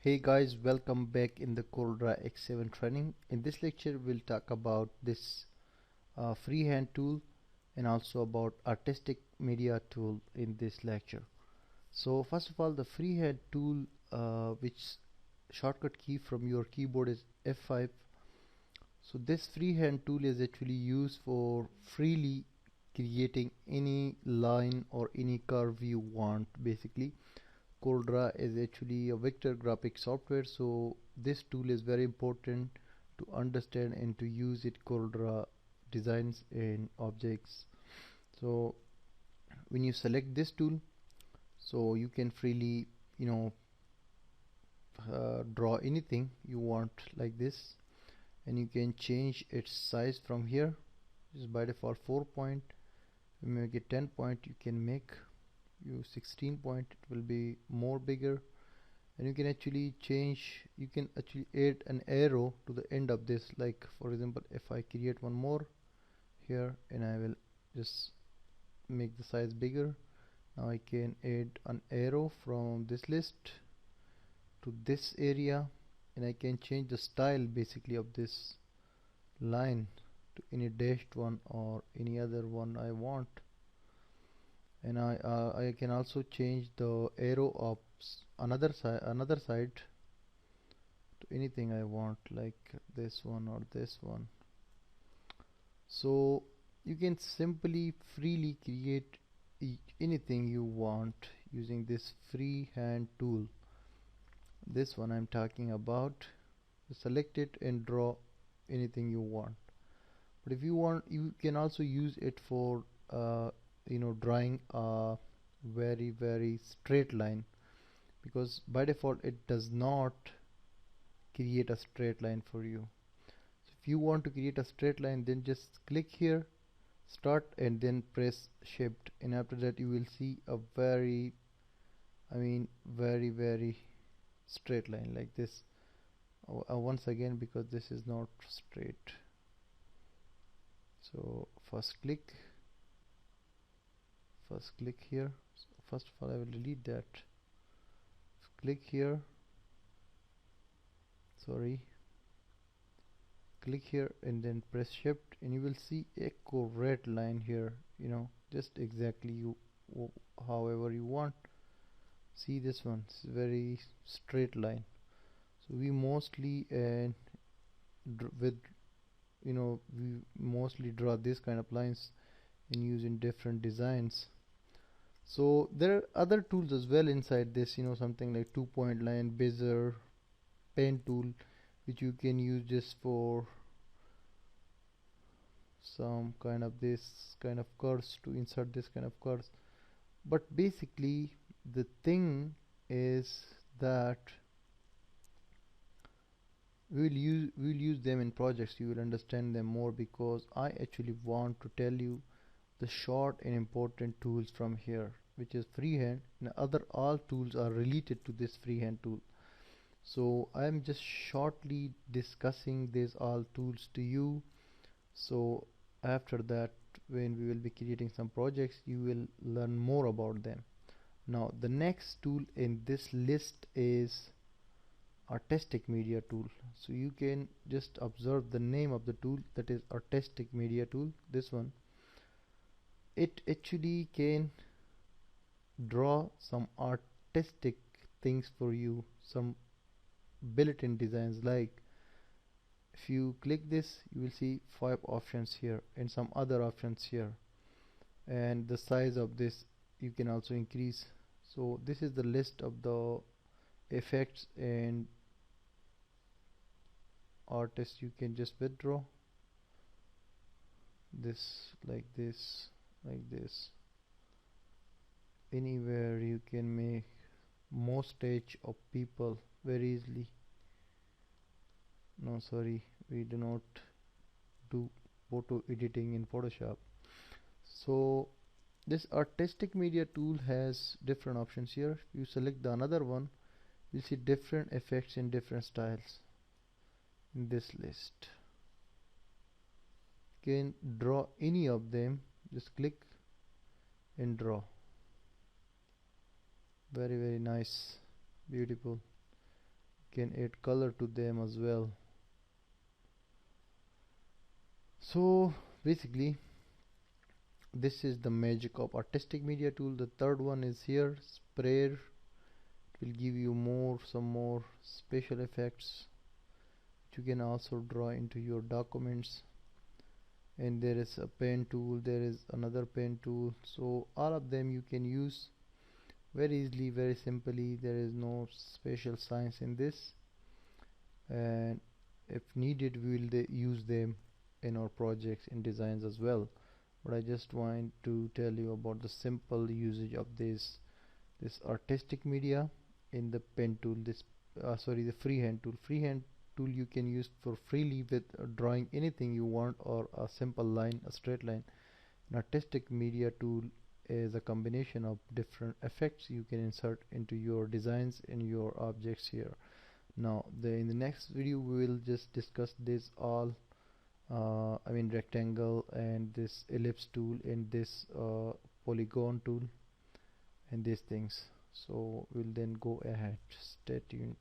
Hey guys, welcome back in the CorelDRAW X7 training. In this lecture we'll talk about this freehand tool and also about artistic media tool in this lecture. So first of all, the freehand tool, which shortcut key from your keyboard is F5. So this freehand tool is actually used for freely creating any line or any curve you want. Basically, CorelDRAW is actually a vector graphic software, so this tool is very important to understand and to use it CorelDRAW designs and objects. So when you select this tool, so you can freely draw anything you want like this, and you can change its size from here. This is by default 4 point. If you make it 10 point, you can make 16 point, it will be more bigger, and you can actually change, you can actually add an arrow to the end of this. Like for example, if I create one more here and I will just make the size bigger, now I can add an arrow from this list to this area, and I can change the style basically of this line to any dashed one or any other one I want. And I can also change the arrow of another side to anything I want, like this one or this one. So you can simply freely create anything you want using this freehand tool. This one I'm talking about. Select it and draw anything you want. But if you want, you can also use it for drawing a very straight line, because by default it does not create a straight line for you. So if you want to create a straight line, then just click here, start, and then press shift, and after that you will see a very straight line like this. Once again, because this is not straight, so first click here. So first of all, I will delete that. Click here, click here, and then press shift, and you will see a correct line here, just exactly however you want. See, this one is very straight line. So we mostly we mostly draw this kind of lines and use in different designs. So there are other tools as well inside this, something like 2-point line, bezier, pen tool, which you can use just for some kind of this kind of curves, to insert this kind of curves. But basically the thing is that we'll use them in projects. You will understand them more, because I actually want to tell you the short and important tools from here, which is freehand, and other all tools are related to this freehand tool. So I am just shortly discussing these all tools to you. So after that, when we will be creating some projects, you will learn more about them. Now the next tool in this list is Artistic Media Tool. So you can just observe the name of the tool, that is Artistic Media Tool. This one, it actually can draw some artistic things for you, some built-in designs. Like if you click this, you will see 5 options here and some other options here, and the size of this you can also increase. So this is the list of the effects and artists you can just withdraw. This, like this, like this. Anywhere you can make mustache of people very easily. No, sorry, we do not do photo editing in Photoshop. So this Artistic Media Tool has different options here. If you select the another one, you'll see different effects in different styles in this list. You can draw any of them, just click and draw. Very nice, beautiful. can add color to them as well. So basically this is the magic of artistic media tool. The third one is here, flair. It will give you some more special effects. You can also draw into your documents. And there is a pen tool, there is another pen tool, so all of them you can use very easily, very simply. There is no special science in this, and if needed we will use them in our projects, in designs as well. But I just want to tell you about the simple usage of this artistic media in the pen tool, the freehand tool. Freehand tool you can use for freely with drawing anything you want, or a simple line, a straight line. An artistic media tool is a combination of different effects you can insert into your designs, in your objects here. Now in the next video we will just discuss this all, rectangle and this ellipse tool and this polygon tool and these things. So we'll then go ahead. Stay tuned.